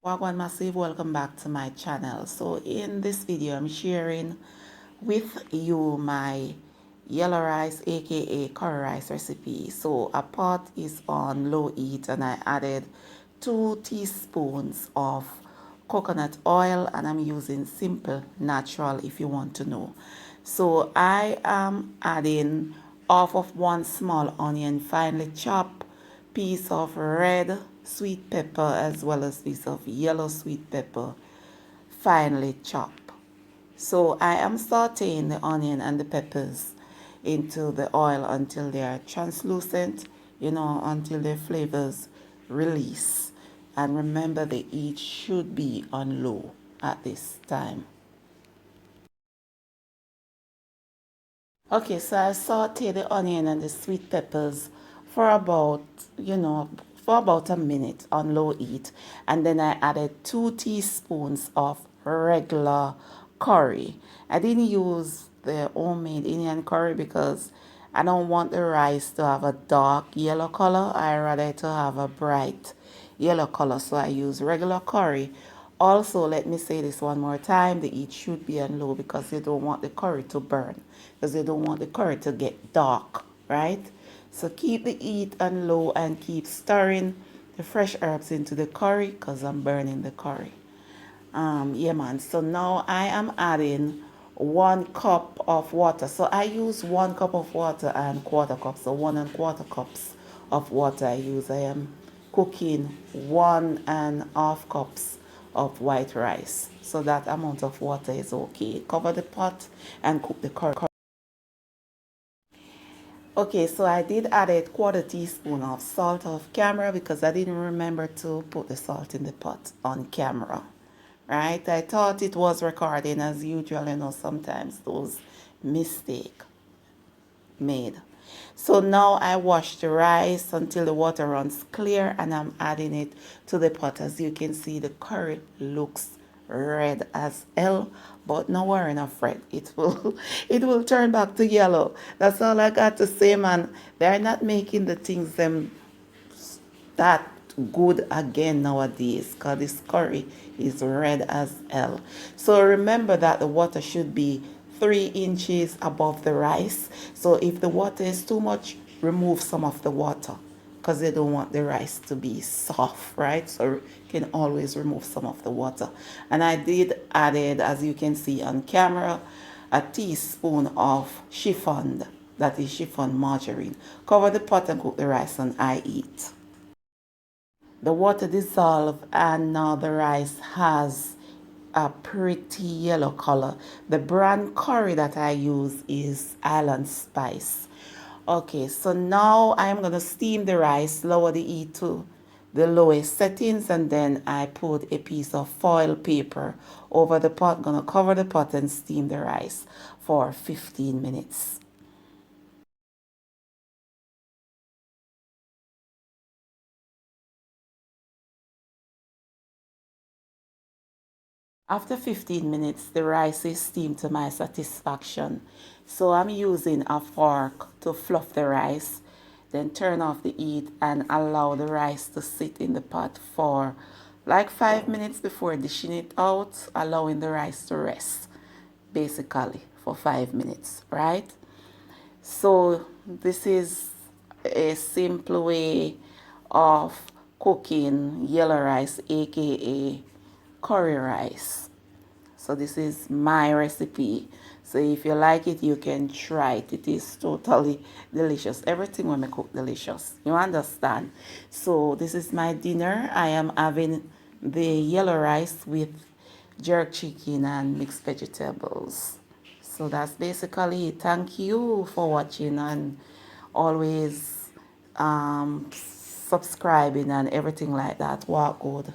Wagwan Massive, welcome back to my channel. So in this video I'm sharing with you my yellow rice aka curry rice recipe. So a pot is on low heat and I added 2 teaspoons of coconut oil, and I'm using simple natural if you want to know. So I am adding half of 1 small onion finely chopped, piece of red sweet pepper as well as piece of yellow sweet pepper finely chopped. So I am sauteing the onion and the peppers into the oil until they are translucent, until their flavors release. And remember, the heat should be on low at this time. Okay, so I sauteed the onion and the sweet peppers for about, for about a minute on low heat. And then I added 2 teaspoons of regular curry. I didn't use the homemade Indian curry because I don't want the rice to have a dark yellow color. I rather to have a bright yellow color. So I use regular curry. Also, let me say this one more time, the heat should be on low because you don't want the curry to burn, because you don't want the curry to get dark, right? So keep the heat on low and keep stirring the fresh herbs into the curry because I'm burning the curry. Yeah man, so now I am adding 1 cup of water. So I use 1 cup of water and quarter cup, so 1¼ cups of water I use. I am cooking 1½ cups of white rice, so that amount of water is okay. Cover the pot and cook the curry. Okay, so I did add a 1/4 teaspoon of salt off camera because I didn't remember to put the salt in the pot on camera, right? I thought it was recording as usual, sometimes those mistake made. So now I wash the rice until the water runs clear and I'm adding it to the pot. As you can see, the curry looks red as hell, but no worry, no fret, it will it will turn back to yellow. That's all I got to say, man. They're not making the things them that good again nowadays because this curry is red as hell. So remember that the water should be 3 inches above the rice. So if the water is too much, remove some of the water because you don't want the rice to be soft, right? So you can always remove some of the water. And I did added, as you can see on camera, a teaspoon of chiffon, that is chiffon margarine. Cover the pot and cook the rice on high heat. The water dissolved and now the rice has a pretty yellow color. The brand curry that I use is Island Spice. Okay, so now I'm going to steam the rice, lower the heat to the lowest settings, and then I put a piece of foil paper over the pot. Going to cover the pot and steam the rice for 15 minutes. After 15 minutes, the rice is steamed to my satisfaction. So I'm using a fork to fluff the rice, then turn off the heat and allow the rice to sit in the pot for like 5 minutes before dishing it out, allowing the rice to rest basically for 5 minutes, right? So this is a simple way of cooking yellow rice, aka curry rice. So this is my recipe. So if you like it, you can try it. It is totally delicious. Everything when I cook delicious. You understand? So this is my dinner. I am having the yellow rice with jerk chicken and mixed vegetables. So that's basically it. Thank you for watching and always subscribing and everything like that. Walk good.